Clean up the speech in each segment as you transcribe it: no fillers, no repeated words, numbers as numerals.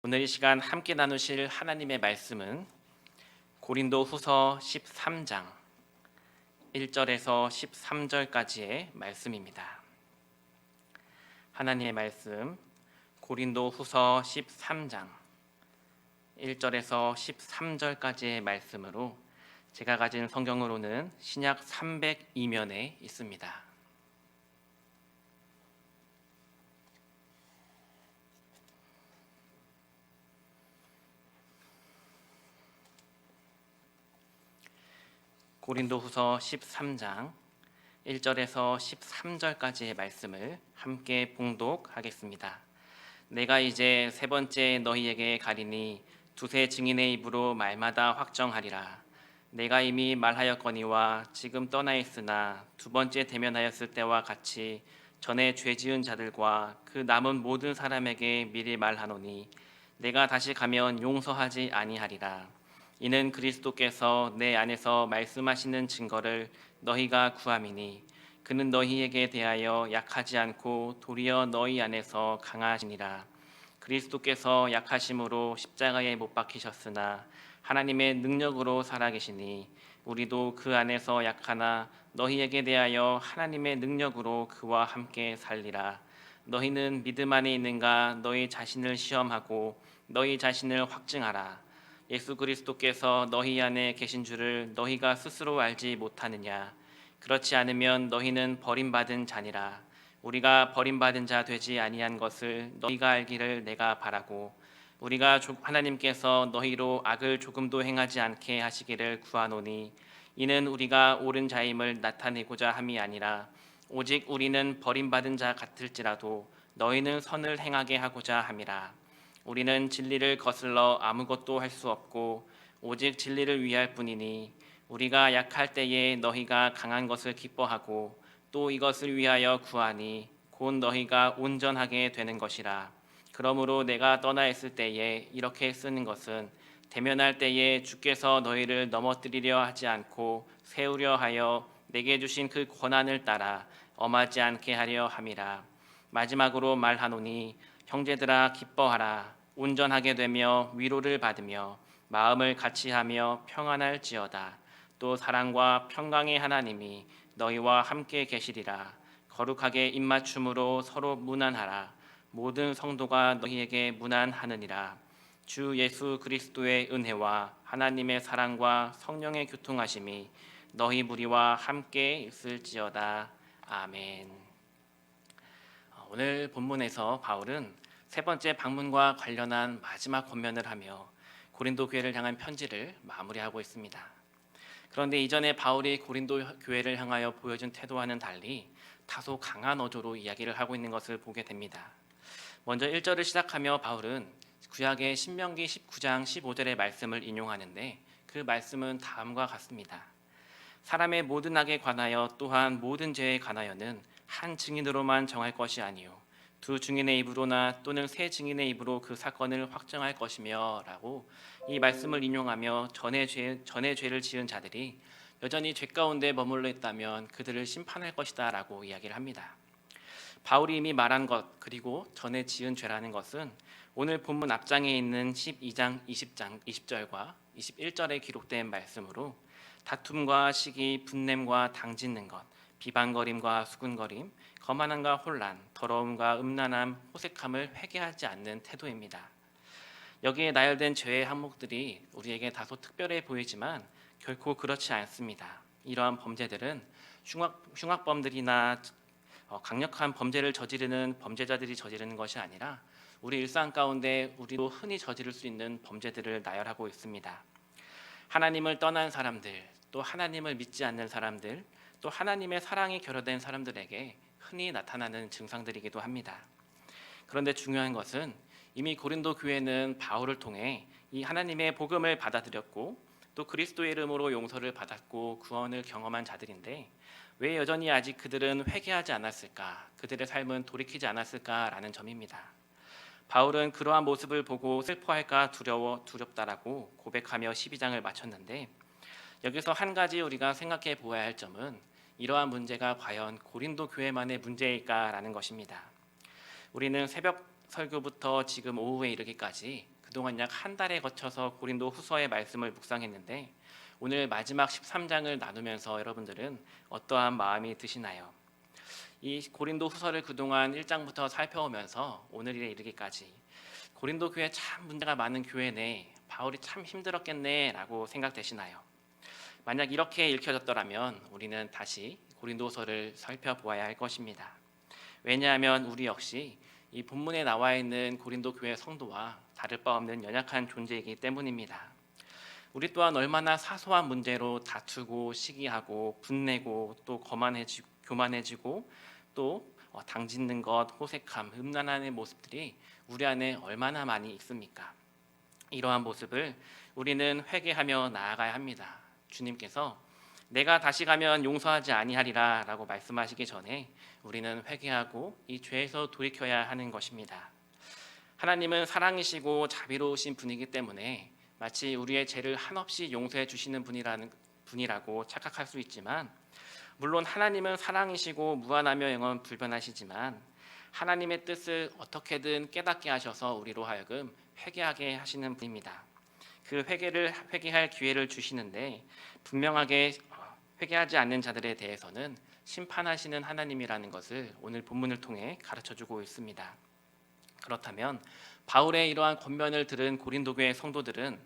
오늘 이 시간 함께 나누실 하나님의 말씀은 고린도후서 13장 1절에서 13절까지의 말씀입니다. 하나님의 말씀 고린도후서 13장 1절에서 13절까지의 말씀으로 제가 가진 성경으로는 신약 302면에 있습니다. 고린도후서 13장 1절에서 13절까지의 말씀을 함께 봉독하겠습니다. 내가 이제 세 번째 너희에게 가리니 두세 증인의 입으로 말마다 확정하리라. 내가 이미 말하였거니와 지금 떠나 있으나 두 번째 대면하였을 때와 같이 전에 죄 지은 자들과 그 남은 모든 사람에게 미리 말하노니 내가 다시 가면 용서하지 아니하리라. 이는 그리스도께서 내 안에서 말씀하시는 증거를 너희가 구함이니 그는 너희에게 대하여 약하지 않고 도리어 너희 안에서 강하시니라. 그리스도께서 약하심으로 십자가에 못 박히셨으나 하나님의 능력으로 살아계시니 우리도 그 안에서 약하나 너희에게 대하여 하나님의 능력으로 그와 함께 살리라. 너희는 믿음 안에 있는가? 너희 자신을 시험하고 너희 자신을 확증하라. 예수 그리스도께서 너희 안에 계신 줄을 너희가 스스로 알지 못하느냐? 그렇지 않으면 너희는 버림받은 자니라. 우리가 버림받은 자 되지 아니한 것을 너희가 알기를 내가 바라고 우리가 하나님께서 너희로 악을 조금도 행하지 않게 하시기를 구하노니 이는 우리가 옳은 자임을 나타내고자 함이 아니라 오직 우리는 버림받은 자 같을지라도 너희는 선을 행하게 하고자 함이라. 우리는 진리를 거슬러 아무것도 할 수 없고 오직 진리를 위할 뿐이니 우리가 약할 때에 너희가 강한 것을 기뻐하고 또 이것을 위하여 구하니 곧 너희가 온전하게 되는 것이라. 그러므로 내가 떠나 있을 때에 이렇게 쓰는 것은 대면할 때에 주께서 너희를 넘어뜨리려 하지 않고 세우려 하여 내게 주신 그 권한을 따라 엄하지 않게 하려 함이라. 마지막으로 말하노니 형제들아 기뻐하라. 온전하게 되며 위로를 받으며 마음을 같이하며 평안할지어다. 또 사랑과 평강의 하나님이 너희와 함께 계시리라. 거룩하게 입맞춤으로 서로 문안하라. 모든 성도가 너희에게 문안하느니라. 주 예수 그리스도의 은혜와 하나님의 사랑과 성령의 교통하심이 너희 무리와 함께 있을지어다. 아멘. 오늘 본문에서 바울은 세 번째 방문과 관련한 마지막 권면을 하며 고린도 교회를 향한 편지를 마무리하고 있습니다. 그런데 이전에 바울이 고린도 교회를 향하여 보여준 태도와는 달리 다소 강한 어조로 이야기를 하고 있는 것을 보게 됩니다. 먼저 1절을 시작하며 바울은 구약의 신명기 19장 15절의 말씀을 인용하는데 그 말씀은 다음과 같습니다. 사람의 모든 악에 관하여 또한 모든 죄에 관하여는 한 증인으로만 정할 것이 아니요 두 증인의 입으로나 또는 세 증인의 입으로 그 사건을 확정할 것이며 라고 이 말씀을 인용하며 전에 죄를 지은 자들이 여전히 죄 가운데 머물러 있다면 그들을 심판할 것이다 라고 이야기를 합니다. 바울이 이미 말한 것 그리고 전에 지은 죄라는 것은 오늘 본문 앞장에 있는 12장 20절과 21절에 기록된 말씀으로 다툼과 시기, 분냄과 당짓는 것, 비방거림과 수군거림, 거만함과 혼란, 더러움과 음란함, 호색함을 회개하지 않는 태도입니다. 여기에 나열된 죄의 항목들이 우리에게 다소 특별해 보이지만 결코 그렇지 않습니다. 이러한 범죄들은 흉악범들이나 강력한 범죄를 저지르는 범죄자들이 저지르는 것이 아니라 우리 일상 가운데 우리도 흔히 저지를 수 있는 범죄들을 나열하고 있습니다. 하나님을 떠난 사람들, 또 하나님을 믿지 않는 사람들, 또 하나님의 사랑이 결여된 사람들에게 흔히 나타나는 증상들이기도 합니다. 그런데 중요한 것은 이미 고린도 교회는 바울을 통해 이 하나님의 복음을 받아들였고 또 그리스도의 이름으로 용서를 받았고 구원을 경험한 자들인데 왜 여전히 아직 그들은 회개하지 않았을까? 그들의 삶은 돌이키지 않았을까라는 점입니다. 바울은 그러한 모습을 보고 슬퍼할까 두렵다라고 고백하며 12장을 마쳤는데 여기서 한 가지 우리가 생각해 보아야 할 점은 이러한 문제가 과연 고린도 교회만의 문제일까라는 것입니다. 우리는 새벽 설교부터 지금 오후에 이르기까지 그동안 약 한 달에 거쳐서 고린도 후서의 말씀을 묵상했는데 오늘 마지막 13장을 나누면서 여러분들은 어떠한 마음이 드시나요? 이 고린도 후서를 그동안 1장부터 살펴오면서 오늘에 이르기까지 고린도 교회 참 문제가 많은 교회네, 바울이 참 힘들었겠네 라고 생각되시나요? 만약 이렇게 읽혀졌더라면 우리는 다시 고린도서를 살펴보아야 할 것입니다. 왜냐하면 우리 역시 이 본문에 나와 있는 고린도 교회 성도와 다를 바 없는 연약한 존재이기 때문입니다. 우리 또한 얼마나 사소한 문제로 다투고 시기하고 분내고 또 교만해지고 또 당짓는 것, 호색함, 음란함의 모습들이 우리 안에 얼마나 많이 있습니까? 이러한 모습을 우리는 회개하며 나아가야 합니다. 주님께서 내가 다시 가면 용서하지 아니하리라 라고 말씀하시기 전에 우리는 회개하고 이 죄에서 돌이켜야 하는 것입니다. 하나님은 사랑이시고 자비로우신 분이기 때문에 마치 우리의 죄를 한없이 용서해 주시는 분이라고 착각할 수 있지만, 물론 하나님은 사랑이시고 무한하며 영원 불변하시지만 하나님의 뜻을 어떻게든 깨닫게 하셔서 우리로 하여금 회개하게 하시는 분입니다. 그 회개할 기회를 주시는데 분명하게 회개하지 않는 자들에 대해서는 심판하시는 하나님이라는 것을 오늘 본문을 통해 가르쳐주고 있습니다. 그렇다면 바울의 이러한 권면을 들은 고린도 교회 성도들은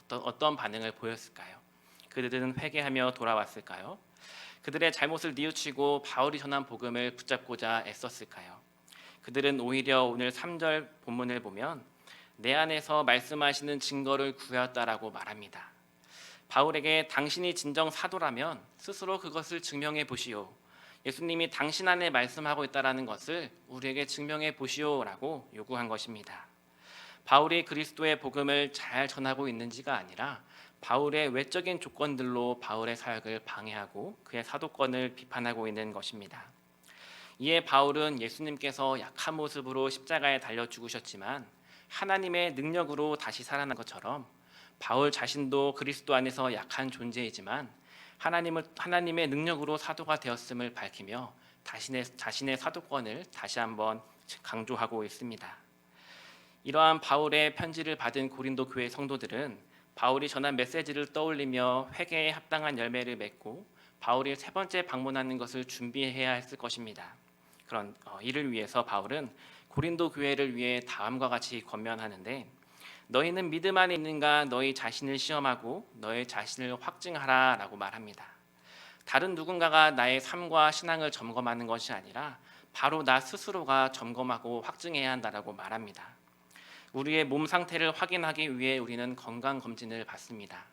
어떤 반응을 보였을까요? 그들은 회개하며 돌아왔을까요? 그들의 잘못을 뉘우치고 바울이 전한 복음을 붙잡고자 애썼을까요? 그들은 오히려 오늘 3절 본문을 보면 내 안에서 말씀하시는 증거를 구하였다라고 말합니다. 바울에게 당신이 진정 사도라면 스스로 그것을 증명해 보시오. 예수님이 당신 안에 말씀하고 있다라는 것을 우리에게 증명해 보시오라고 요구한 것입니다. 바울이 그리스도의 복음을 잘 전하고 있는지가 아니라 바울의 외적인 조건들로 바울의 사역을 방해하고 그의 사도권을 비판하고 있는 것입니다. 이에 바울은 예수님께서 약한 모습으로 십자가에 달려 죽으셨지만 하나님의 능력으로 다시 살아난 것처럼 바울 자신도 그리스도 안에서 약한 존재이지만 하나님의 능력으로 사도가 되었음을 밝히며 자신의 사도권을 다시 한번 강조하고 있습니다. 이러한 바울의 편지를 받은 고린도 교회 성도들은 바울이 전한 메시지를 떠올리며 회개에 합당한 열매를 맺고 바울이 세 번째 방문하는 것을 준비해야 했을 것입니다. 그런 이를 위해서 바울은 고린도 교회를 위해 다음과 같이 권면하는데, 너희는 믿음 안에 있는가 너희 자신을 시험하고 너희 자신을 확증하라 라고 말합니다. 다른 누군가가 나의 삶과 신앙을 점검하는 것이 아니라 바로 나 스스로가 점검하고 확증해야 한다라고 말합니다. 우리의 몸 상태를 확인하기 위해 우리는 건강검진을 받습니다.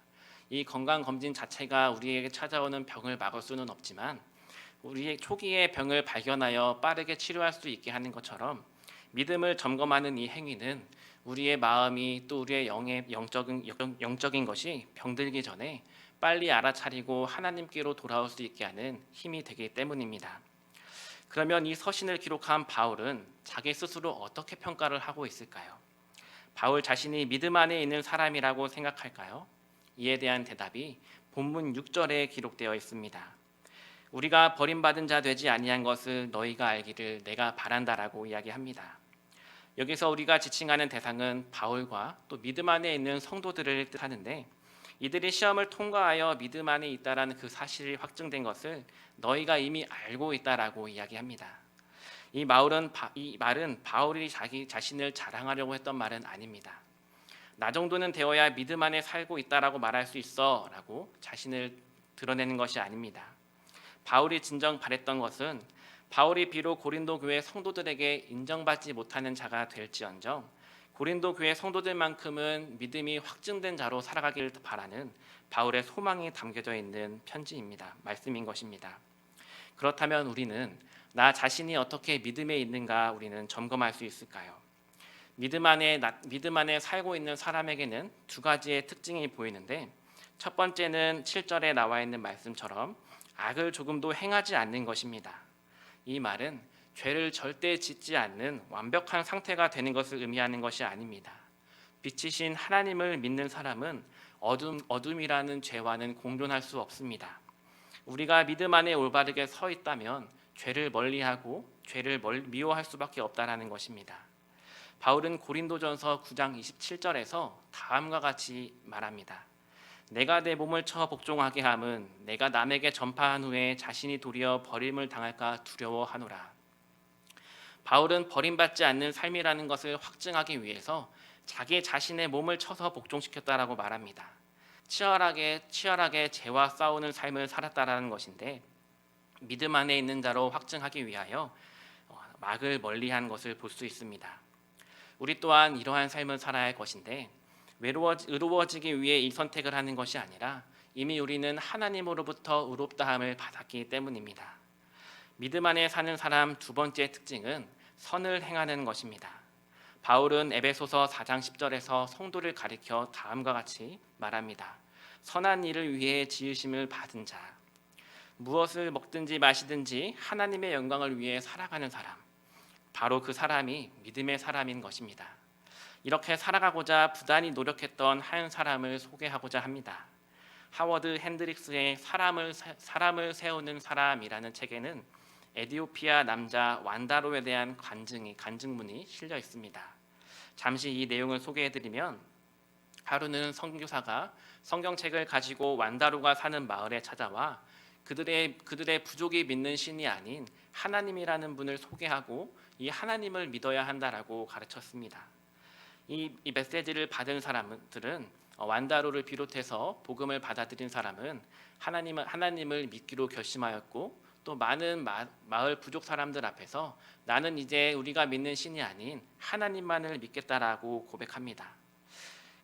이 건강검진 자체가 우리에게 찾아오는 병을 막을 수는 없지만 우리의 초기에 병을 발견하여 빠르게 치료할 수 있게 하는 것처럼 믿음을 점검하는 이 행위는 우리의 마음이 또 우리의 영적인 것이 병들기 전에 빨리 알아차리고 하나님께로 돌아올 수 있게 하는 힘이 되기 때문입니다. 그러면 이 서신을 기록한 바울은 자기 스스로 어떻게 평가를 하고 있을까요? 바울 자신이 믿음 안에 있는 사람이라고 생각할까요? 이에 대한 대답이 본문 6절에 기록되어 있습니다. 우리가 버림받은 자 되지 아니한 것을 너희가 알기를 내가 바란다라고 이야기합니다. 여기서 우리가 지칭하는 대상은 바울과 또 믿음 안에 있는 성도들을 뜻하는데, 이들이 시험을 통과하여 믿음 안에 있다라는 그 사실이 확증된 것을 너희가 이미 알고 있다라고 이야기합니다. 이 말은 바울이 자기 자신을 자랑하려고 했던 말은 아닙니다. 나 정도는 되어야 믿음 안에 살고 있다라고 말할 수 있어라고 자신을 드러내는 것이 아닙니다. 바울이 진정 바랬던 것은 바울이 비록 고린도 교회 성도들에게 인정받지 못하는 자가 될지언정 고린도 교회 성도들만큼은 믿음이 확증된 자로 살아가길 바라는 바울의 소망이 담겨져 있는 편지입니다. 말씀인 것입니다. 그렇다면 우리는 나 자신이 어떻게 믿음에 있는가 우리는 점검할 수 있을까요? 믿음 안에 살고 있는 사람에게는 두 가지의 특징이 보이는데, 첫 번째는 7절에 나와 있는 말씀처럼 악을 조금도 행하지 않는 것입니다. 이 말은 죄를 절대 짓지 않는 완벽한 상태가 되는 것을 의미하는 것이 아닙니다. 빛이신 하나님을 믿는 사람은 어둠이라는 죄와는 공존할 수 없습니다. 우리가 믿음 안에 올바르게 서 있다면 죄를 멀리하고 죄를 미워할 수밖에 없다라는 것입니다. 바울은 고린도전서 9장 27절에서 다음과 같이 말합니다. 내가 내 몸을 쳐 복종하게 함은 내가 남에게 전파한 후에 자신이 도리어 버림을 당할까 두려워하노라. 바울은 버림받지 않는 삶이라는 것을 확증하기 위해서 자기 자신의 몸을 쳐서 복종시켰다라고 말합니다. 치열하게 죄와 싸우는 삶을 살았다라는 것인데, 믿음 안에 있는 자로 확증하기 위하여 막을 멀리한 것을 볼 수 있습니다. 우리 또한 이러한 삶을 살아야 할 것인데, 의로워지기 위해 이 선택을 하는 것이 아니라 이미 우리는 하나님으로부터 의롭다함을 받았기 때문입니다. 믿음 안에 사는 사람 두 번째 특징은 선을 행하는 것입니다. 바울은 에베소서 4장 10절에서 성도를 가리켜 다음과 같이 말합니다. 선한 일을 위해 지으심을 받은 자, 무엇을 먹든지 마시든지 하나님의 영광을 위해 살아가는 사람, 바로 그 사람이 믿음의 사람인 것입니다. 이렇게 살아가고자 부단히 노력했던 한 사람을 소개하고자 합니다. 하워드 핸드릭스의 사람을 세우는 사람이라는 책에는 에티오피아 남자 완다로에 대한 간증문이 실려 있습니다. 잠시 이 내용을 소개해드리면, 하루는 선교사가 성경책을 가지고 완다로가 사는 마을에 찾아와 그들의 부족이 믿는 신이 아닌 하나님이라는 분을 소개하고 이 하나님을 믿어야 한다라고 가르쳤습니다. 이 메시지를 받은 사람들은 완다로를 비롯해서 복음을 받아들인 사람은 하나님을 믿기로 결심하였고, 또 많은 마을 부족 사람들 앞에서 나는 이제 우리가 믿는 신이 아닌 하나님만을 믿겠다라고 고백합니다.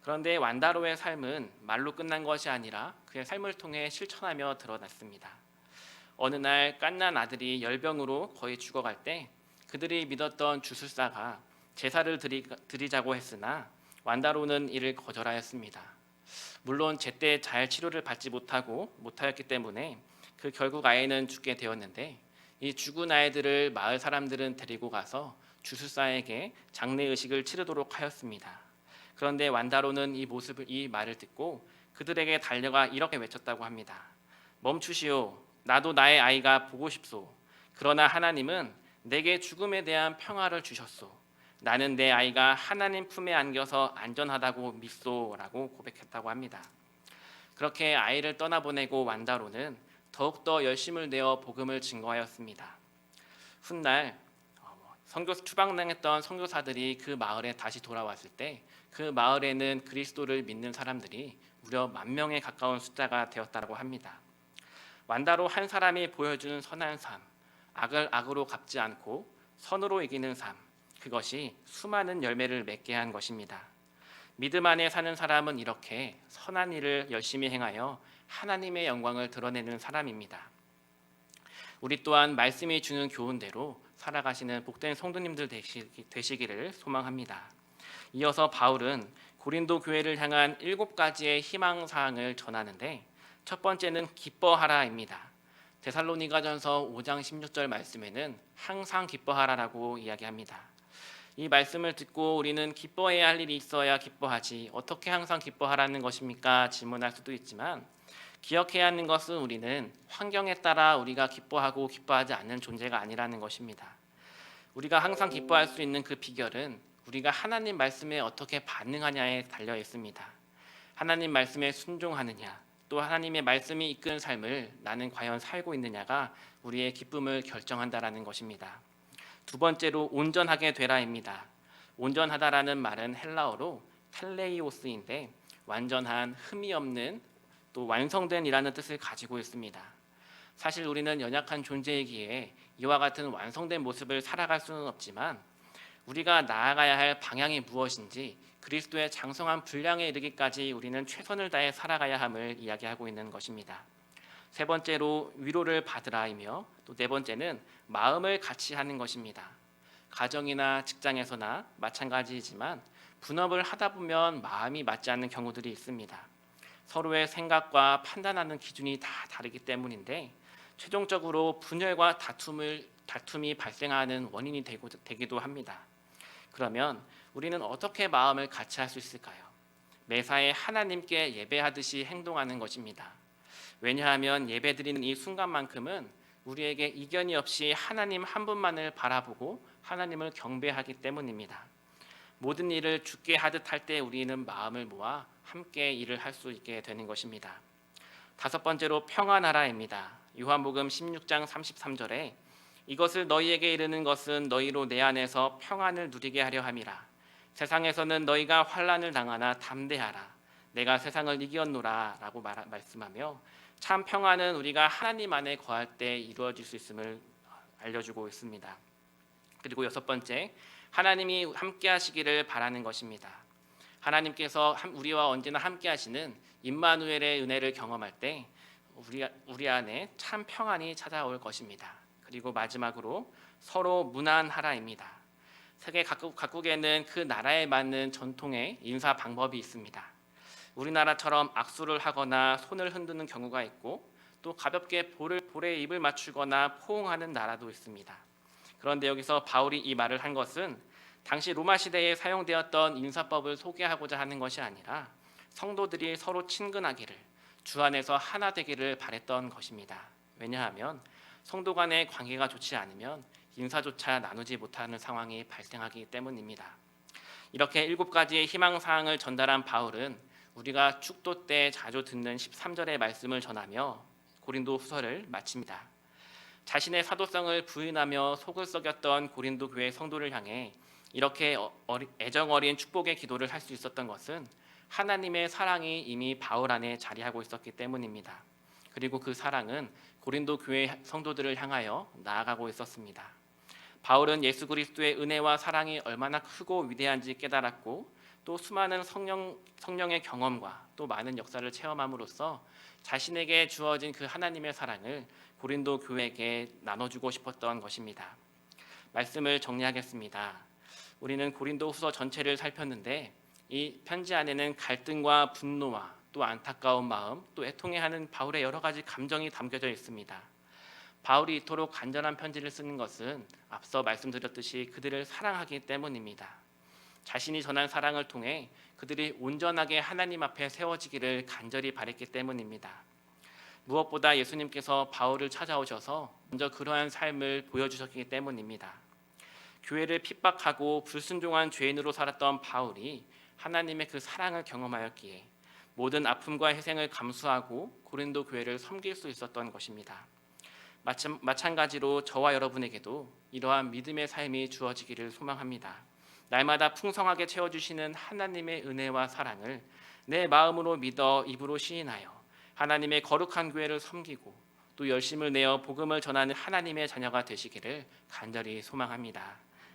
그런데 완다로의 삶은 말로 끝난 것이 아니라 그의 삶을 통해 실천하며 드러났습니다. 어느 날 갓난 아들이 열병으로 거의 죽어갈 때 그들이 믿었던 주술사가 제사를 드리자고 했으나 완다로는 이를 거절하였습니다. 물론 제때 잘 치료를 받지 못하였기 때문에 결국 아이는 죽게 되었는데, 이 죽은 아이들을 마을 사람들은 데리고 가서 주술사에게 장례의식을 치르도록 하였습니다. 그런데 완다로는 이 말을 듣고 그들에게 달려가 이렇게 외쳤다고 합니다. 멈추시오. 나도 나의 아이가 보고 싶소. 그러나 하나님은 내게 죽음에 대한 평화를 주셨소. 나는 내 아이가 하나님 품에 안겨서 안전하다고 믿소라고 고백했다고 합니다. 그렇게 아이를 떠나보내고 완다로는 더욱더 열심을 내어 복음을 증거하였습니다. 훗날 추방당했던 선교사들이 그 마을에 다시 돌아왔을 때 그 마을에는 그리스도를 믿는 사람들이 무려 10,000명에 가까운 숫자가 되었다고 합니다. 완다로 한 사람이 보여주는 선한 삶, 악을 악으로 갚지 않고 선으로 이기는 삶, 그것이 수많은 열매를 맺게 한 것입니다. 믿음 안에 사는 사람은 이렇게 선한 일을 열심히 행하여 하나님의 영광을 드러내는 사람입니다. 우리 또한 말씀이 주는 교훈대로 살아가시는 복된 성도님들 되시기를 소망합니다. 이어서 바울은 고린도 교회를 향한 7가지의 희망사항을 전하는데, 첫 번째는 기뻐하라입니다. 데살로니가전서 5장 16절 말씀에는 항상 기뻐하라라고 이야기합니다. 이 말씀을 듣고 우리는 기뻐해야 할 일이 있어야 기뻐하지, 어떻게 항상 기뻐하라는 것입니까? 질문할 수도 있지만, 기억해야 하는 것은 우리는 환경에 따라 우리가 기뻐하고 기뻐하지 않는 존재가 아니라는 것입니다. 우리가 항상 기뻐할 수 있는 그 비결은 우리가 하나님 말씀에 어떻게 반응하냐에 달려 있습니다. 하나님 말씀에 순종하느냐, 또 하나님의 말씀이 이끄는 삶을 나는 과연 살고 있느냐가 우리의 기쁨을 결정한다라는 것입니다. 두 번째로 온전하게 되라입니다. 온전하다라는 말은 헬라어로 텔레이오스인데, 완전한, 흠이 없는, 또 완성된 이라는 뜻을 가지고 있습니다. 사실 우리는 연약한 존재이기에 이와 같은 완성된 모습을 살아갈 수는 없지만, 우리가 나아가야 할 방향이 무엇인지 그리스도의 장성한 분량에 이르기까지 우리는 최선을 다해 살아가야 함을 이야기하고 있는 것입니다. 세 번째로 위로를 받으라이며, 또 네 번째는 마음을 같이 하는 것입니다. 가정이나 직장에서나 마찬가지이지만 분업을 하다 보면 마음이 맞지 않는 경우들이 있습니다. 서로의 생각과 판단하는 기준이 다 다르기 때문인데, 최종적으로 분열과 다툼이 발생하는 원인이 되기도 합니다. 그러면 우리는 어떻게 마음을 같이 할 수 있을까요? 매사에 하나님께 예배하듯이 행동하는 것입니다. 왜냐하면 예배드리는 이 순간만큼은 우리에게 이견이 없이 하나님 한 분만을 바라보고 하나님을 경배하기 때문입니다. 모든 일을 주께 하듯 할 때 우리는 마음을 모아 함께 일을 할 수 있게 되는 것입니다. 다섯 번째로 평안하라입니다. 요한복음 16장 33절에 이것을 너희에게 이르는 것은 너희로 내 안에서 평안을 누리게 하려 함이라. 세상에서는 너희가 환난을 당하나 담대하라. 내가 세상을 이겼노라 라고 말씀하며 참 평안은 우리가 하나님 안에 거할 때 이루어질 수 있음을 알려주고 있습니다. 그리고 여섯 번째, 하나님이 함께 하시기를 바라는 것입니다. 하나님께서 우리와 언제나 함께 하시는 임마누엘의 은혜를 경험할 때 우리 안에 참 평안이 찾아올 것입니다. 그리고 마지막으로 서로 무난하라입니다. 세계 각국에는 그 나라에 맞는 전통의 인사 방법이 있습니다. 우리나라처럼 악수를 하거나 손을 흔드는 경우가 있고 또 가볍게 볼에 입을 맞추거나 포옹하는 나라도 있습니다. 그런데 여기서 바울이 이 말을 한 것은 당시 로마 시대에 사용되었던 인사법을 소개하고자 하는 것이 아니라 성도들이 서로 친근하기를, 주 안에서 하나 되기를 바랬던 것입니다. 왜냐하면 성도 간의 관계가 좋지 않으면 인사조차 나누지 못하는 상황이 발생하기 때문입니다. 이렇게 7가지의 희망사항을 전달한 바울은 우리가 축도 때 자주 듣는 13절의 말씀을 전하며 고린도 후서를 마칩니다. 자신의 사도성을 부인하며 속을 썩였던 고린도 교회 성도를 향해 이렇게 애정 어린 축복의 기도를 할 수 있었던 것은 하나님의 사랑이 이미 바울 안에 자리하고 있었기 때문입니다. 그리고 그 사랑은 고린도 교회 성도들을 향하여 나아가고 있었습니다. 바울은 예수 그리스도의 은혜와 사랑이 얼마나 크고 위대한지 깨달았고 또 수많은 성령의 경험과 또 많은 역사를 체험함으로써 자신에게 주어진 그 하나님의 사랑을 고린도 교회에게 나눠주고 싶었던 것입니다. 말씀을 정리하겠습니다. 우리는 고린도후서 전체를 살폈는데 이 편지 안에는 갈등과 분노와 또 안타까운 마음, 또 애통해하는 바울의 여러 가지 감정이 담겨져 있습니다. 바울이 이토록 간절한 편지를 쓰는 것은 앞서 말씀드렸듯이 그들을 사랑하기 때문입니다. 자신이 전한 사랑을 통해 그들이 온전하게 하나님 앞에 세워지기를 간절히 바랬기 때문입니다. 무엇보다 예수님께서 바울을 찾아오셔서 먼저 그러한 삶을 보여주셨기 때문입니다. 교회를 핍박하고 불순종한 죄인으로 살았던 바울이 하나님의 그 사랑을 경험하였기에 모든 아픔과 희생을 감수하고 고린도 교회를 섬길 수 있었던 것입니다. 마찬가지로 저와 여러분에게도 이러한 믿음의 삶이 주어지기를 소망합니다. 날마다 풍성하게 채워주시는 하나님의 은혜와 사랑을 내 마음으로 믿어 입으로 시인하여 하나님의 거룩한 교회를 섬기고 또 열심을 내어 복음을 전하는 하나님의 자녀가 되시기를 간절히 소망합니다.